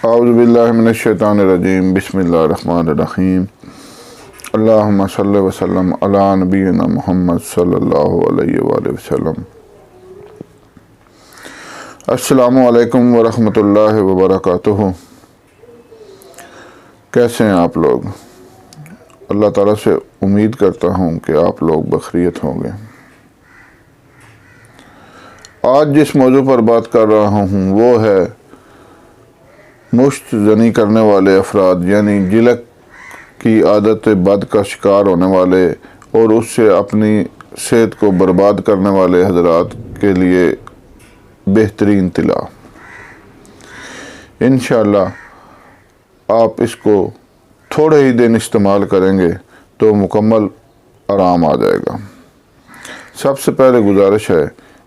اعوذ باللہ من الشیطان الرجیم بسم اللہ الرحمن الرحیم اللہم صلی وسلم علی نبینا محمد صلی اللہ علیہ وآلہ وسلم۔ السلام علیکم ورحمۃ اللہ وبرکاتہ۔ کیسے ہیں آپ لوگ؟ اللہ تعالیٰ سے امید کرتا ہوں کہ آپ لوگ بخیریت ہوں گے۔ آج جس موضوع پر بات کر رہا ہوں وہ ہے مشت زنی کرنے والے افراد، یعنی جلک کی عادت بد کا شکار ہونے والے اور اس سے اپنی صحت کو برباد کرنے والے حضرات کے لیے بہترین اطلاع۔ انشاءاللہ آپ اس کو تھوڑے ہی دن استعمال کریں گے تو مکمل آرام آ جائے گا۔ سب سے پہلے گزارش ہے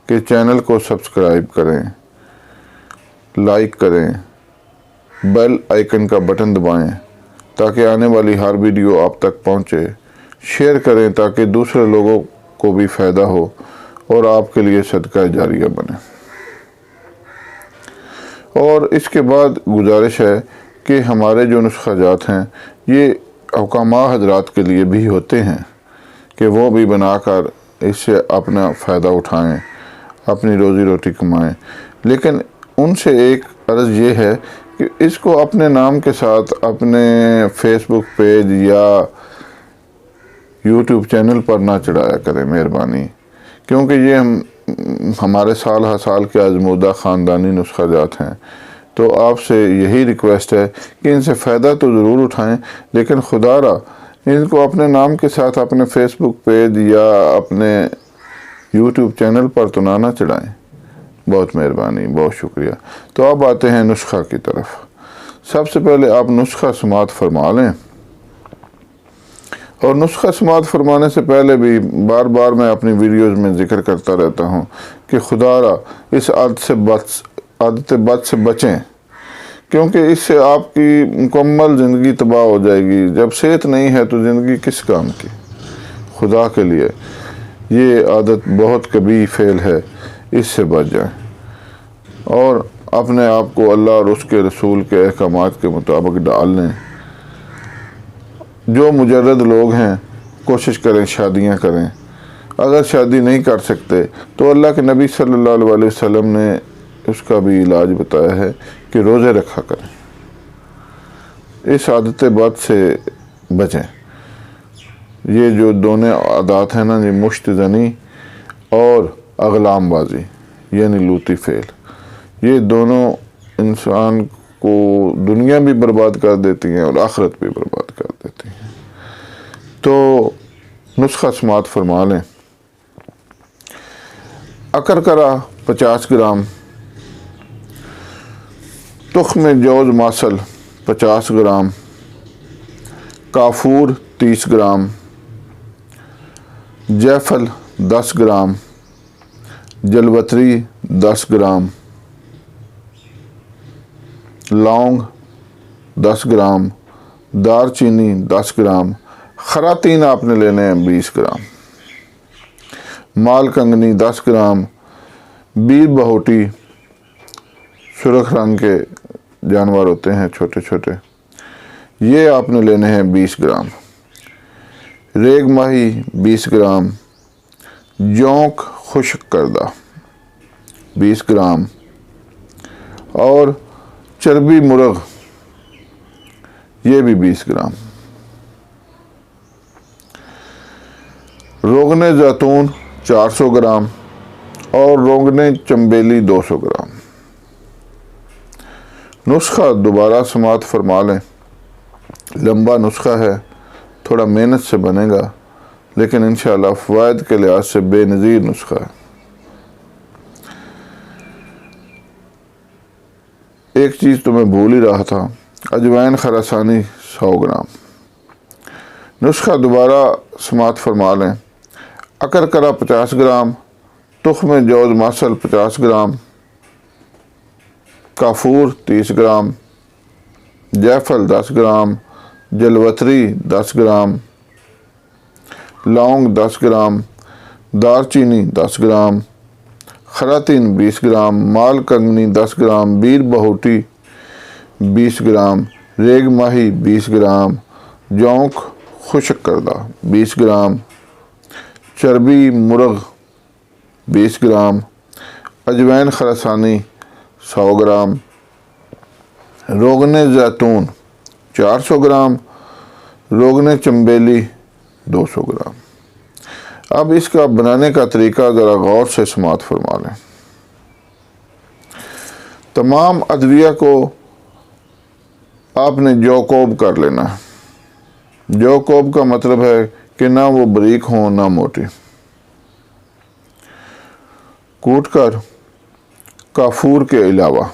کہ چینل کو سبسکرائب کریں، لائک کریں، بیل آئیکن کا بٹن دبائیں تاکہ آنے والی ہر ویڈیو آپ تک پہنچے، شیئر کریں تاکہ دوسرے لوگوں کو بھی فائدہ ہو اور آپ کے لیے صدقہ جاریہ بنے۔ اور اس کے بعد گزارش ہے کہ ہمارے جو نسخہ جات ہیں یہ حکماء حضرات کے لیے بھی ہوتے ہیں کہ وہ بھی بنا کر اس سے اپنا فائدہ اٹھائیں، اپنی روزی روٹی کمائیں، لیکن ان سے ایک عرض یہ ہے کہ اس کو اپنے نام کے ساتھ اپنے فیس بک پیج یا یوٹیوب چینل پر نہ چڑھایا کریں مہربانی، کیونکہ یہ ہمارے سال ہر سال کے آزمودہ خاندانی نسخہ جات ہیں۔ تو آپ سے یہی ریکویسٹ ہے کہ ان سے فائدہ تو ضرور اٹھائیں، لیکن خدا را ان کو اپنے نام کے ساتھ اپنے فیس بک پیج یا اپنے یوٹیوب چینل پر تو نہ چڑھائیں۔ بہت مہربانی، بہت شکریہ۔ تو اب آتے ہیں نسخہ کی طرف۔ سب سے پہلے آپ نسخہ سماعت فرما لیں، اور نسخہ سماعت فرمانے سے پہلے بھی بار بار میں اپنی ویڈیوز میں ذکر کرتا رہتا ہوں کہ خدا را اس عادت بد سے بچیں، کیونکہ اس سے آپ کی مکمل زندگی تباہ ہو جائے گی۔ جب صحت نہیں ہے تو زندگی کس کام کی؟ خدا کے لیے یہ عادت بہت کبھی فعل ہے، اس سے بچ جائیں اور اپنے آپ کو اللہ اور اس کے رسول کے احکامات کے مطابق ڈال لیں۔ جو مجرد لوگ ہیں کوشش کریں شادیاں کریں، اگر شادی نہیں کر سکتے تو اللہ کے نبی صلی اللہ علیہ وسلم نے اس کا بھی علاج بتایا ہے کہ روزے رکھا کریں۔ اس عادت بد سے بچیں۔ یہ جو دونوں عادات ہیں نا، یہ مشت زنی اور اغلام بازی یعنی لوتی فعل، یہ دونوں انسان کو دنیا بھی برباد کر دیتی ہیں اور آخرت بھی برباد کر دیتی ہیں۔ تو نسخہ سماعت فرما لیں۔ اکرکرا 50 گرام، تخم جوز ماسل 50 گرام، کافور 30 گرام، جیفل 10 گرام، جلوتری 10 گرام، لونگ 10 گرام، دار چینی 10 گرام، خراتین آپ نے لینے ہیں 20 گرام، مال کنگنی 10 گرام، بیر بہوٹی سرخ رنگ کے جانور ہوتے ہیں چھوٹے چھوٹے، یہ آپ نے لینے ہیں 20 گرام، ریگ ماہی 20 گرام، جونک خشک کردہ 20 گرام، اور چربی مرغ یہ بھی 20 گرام، روغن زیتون 400 گرام اور روغن چنبیلی 200 گرام۔ نسخہ دوبارہ سماعت فرما لیں۔ لمبا نسخہ ہے، تھوڑا محنت سے بنے گا، لیکن انشاءاللہ فوائد کے لحاظ سے بے نظیر نسخہ ہے۔ ایک چیز تو میں بھول ہی رہا تھا، اجوائن خراسانی 100 گرام۔ نسخہ دوبارہ سماعت فرما لیں۔ اکرکرا 50 گرام، تخم جوز ماسل 50 گرام، کافور 30 گرام، جیفل 10 گرام، جلوتری 10 گرام، لونگ 10 گرام، دار چینی 10 گرام، خراتین 20 گرام، مال کنگنی 10 گرام، بیر بہوٹی 20 گرام، ریگ ماہی 20 گرام، جونک خشک کردہ 20 گرام، چربی مرغ 20 گرام، اجوین خراسانی 100 گرام، روغن زیتون 400 گرام، روغن چنبیلی 200 گرام۔ اب اس کا بنانے کا طریقہ ذرا غور سے سماعت فرما لیں۔ تمام ادویہ کو آپ نے جو کوب کر لینا ہے۔ جو کوب کا مطلب ہے کہ نہ وہ بریک ہوں نہ موٹی۔ کوٹ کر کافور کے علاوہ،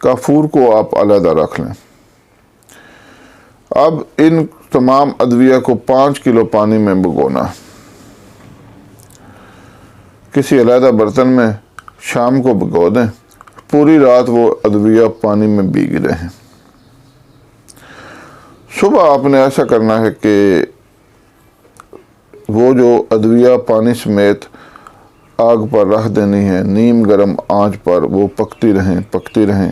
کافور کو آپ علیحدہ رکھ لیں۔ اب ان تمام ادویہ کو 5 کلو پانی میں بھگونا، کسی علیحدہ برتن میں شام کو بھگو دیں، پوری رات وہ ادویہ پانی میں بھیگ رہیں۔ صبح آپ نے ایسا کرنا ہے کہ وہ جو ادویہ پانی سمیت آگ پر رکھ دینی ہے، نیم گرم آنچ پر وہ پکتی رہیں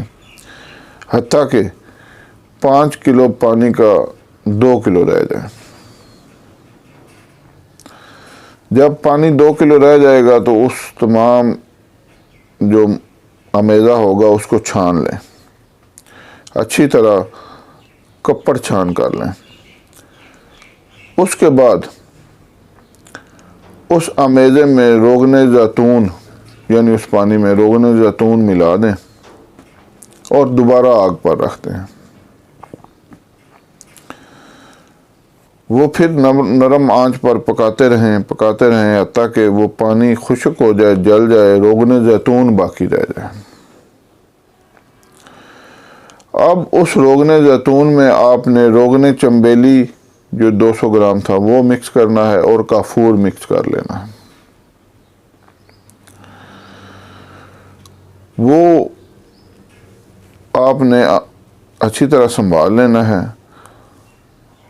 حتیٰ کہ 5 کلو پانی کا 2 کلو رہ جائے۔ جب پانی 2 کلو رہ جائے گا تو اس تمام جو امیزہ ہوگا اس کو چھان لیں، اچھی طرح کپڑ چھان کر لیں۔ اس کے بعد اس امیزے میں روغن زیتون یعنی اس پانی میں روغن زیتون ملا دیں اور دوبارہ آگ پر رکھ دیں۔ وہ پھر نرم آنچ پر پکاتے رہیں حتیٰ کہ وہ پانی خشک ہو جائے، جل جائے، روغن زیتون باقی رہ جائے۔ اب اس روغن زیتون میں آپ نے روغن چنبیلی جو 200 گرام تھا وہ مکس کرنا ہے اور کافور مکس کر لینا ہے۔ وہ آپ نے اچھی طرح سنبھال لینا ہے۔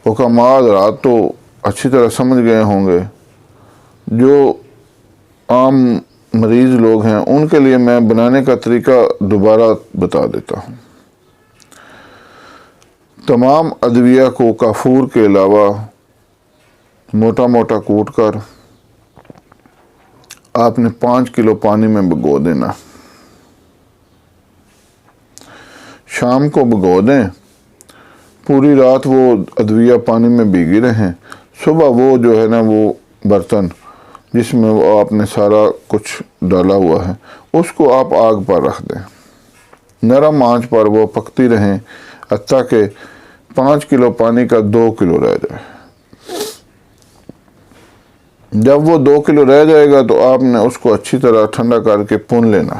حکمات رات تو اچھی طرح سمجھ گئے ہوں گے، جو عام مریض لوگ ہیں ان کے لیے میں بنانے کا طریقہ دوبارہ بتا دیتا ہوں۔ تمام ادویہ کو کافور کے علاوہ موٹا موٹا کوٹ کر آپ نے 5 کلو پانی میں بھگو دینا۔ شام کو بھگو دیں، پوری رات وہ ادویہ پانی میں بھیگی رہیں۔ صبح وہ جو ہے نا وہ برتن جس میں وہ آپ نے سارا کچھ ڈالا ہوا ہے اس کو آپ آگ پر رکھ دیں، نرم آنچ پر وہ پکتی رہیں حتیٰ کہ 5 کلو پانی کا 2 کلو رہ جائے۔ جب وہ 2 کلو رہ جائے گا تو آپ نے اس کو اچھی طرح ٹھنڈا کر کے پون لینا،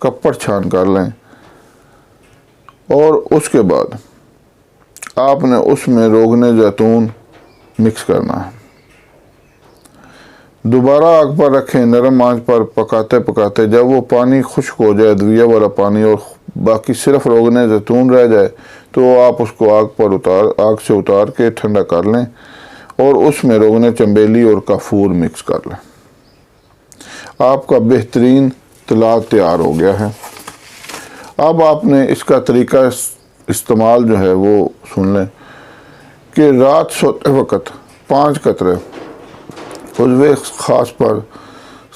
کپڑ چھان کر لیں، اور اس کے بعد آپ نے اس میں روغن زیتون مکس کرنا ہے۔ دوبارہ آگ پر رکھیں، نرم آنچ پر پکاتے جب وہ پانی خشک ہو جائے، ادویہ والا پانی، اور باقی صرف روغن زیتون رہ جائے تو آپ اس کو آگ سے اتار کے ٹھنڈا کر لیں اور اس میں روغن چنبیلی اور کافور مکس کر لیں۔ آپ کا بہترین طلاق تیار ہو گیا ہے۔ اب آپ نے اس کا طریقہ استعمال جو ہے وہ سن لیں کہ رات سوتے وقت 5 قطرے عضو خاص پر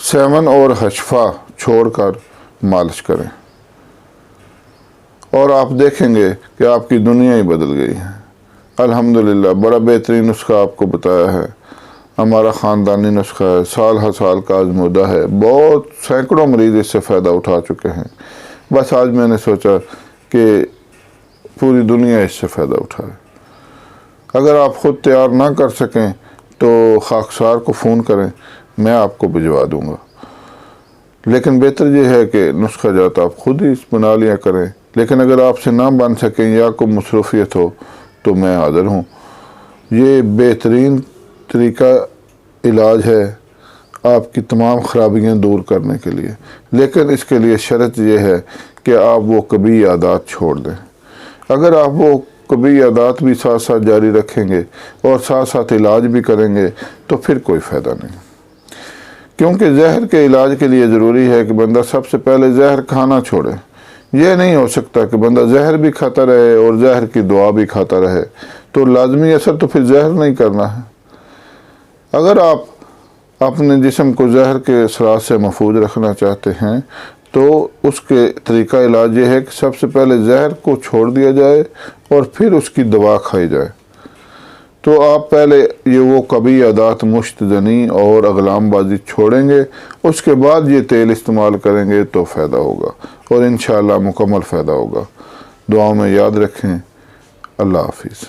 سیون اور حشفہ چھوڑ کر مالش کریں، اور آپ دیکھیں گے کہ آپ کی دنیا ہی بدل گئی ہے۔ الحمدللہ بڑا بہترین نسخہ آپ کو بتایا ہے، ہمارا خاندانی نسخہ ہے، سال ہر سال کا آزمودہ ہے، بہت سینکڑوں مریض اس سے فائدہ اٹھا چکے ہیں۔ بس آج میں نے سوچا کہ پوری دنیا اس سے فائدہ اٹھائے۔ اگر آپ خود تیار نہ کر سکیں تو خاکسار کو فون کریں، میں آپ کو بھجوا دوں گا، لیکن بہتر یہ ہے کہ نسخہ جات آپ خود ہی بنا لیا کریں۔ لیکن اگر آپ سے نہ بن سکیں یا کوئی مصروفیت ہو تو میں حاضر ہوں۔ یہ بہترین طریقہ علاج ہے آپ کی تمام خرابیاں دور کرنے کے لیے، لیکن اس کے لیے شرط یہ ہے کہ آپ وہ کبھی عادات چھوڑ دیں۔ اگر آپ وہ کبھی عادات بھی ساتھ ساتھ جاری رکھیں گے اور ساتھ ساتھ علاج بھی کریں گے تو پھر کوئی فائدہ نہیں، کیونکہ زہر کے علاج کے لیے ضروری ہے کہ بندہ سب سے پہلے زہر کھانا چھوڑے۔ یہ نہیں ہو سکتا کہ بندہ زہر بھی کھاتا رہے اور زہر کی دوا بھی کھاتا رہے، تو لازمی اثر تو پھر زہر نہیں کرنا ہے۔ اگر آپ اپنے جسم کو زہر کے اثرات سے محفوظ رکھنا چاہتے ہیں تو اس کے طریقہ علاج یہ ہے کہ سب سے پہلے زہر کو چھوڑ دیا جائے اور پھر اس کی دوا کھائی جائے۔ تو آپ پہلے یہ وہ کبھی عادات، مشت زنی اور اغلام بازی چھوڑیں گے، اس کے بعد یہ تیل استعمال کریں گے تو فائدہ ہوگا، اور انشاءاللہ مکمل فائدہ ہوگا۔ دعاؤں میں یاد رکھیں۔ اللہ حافظ۔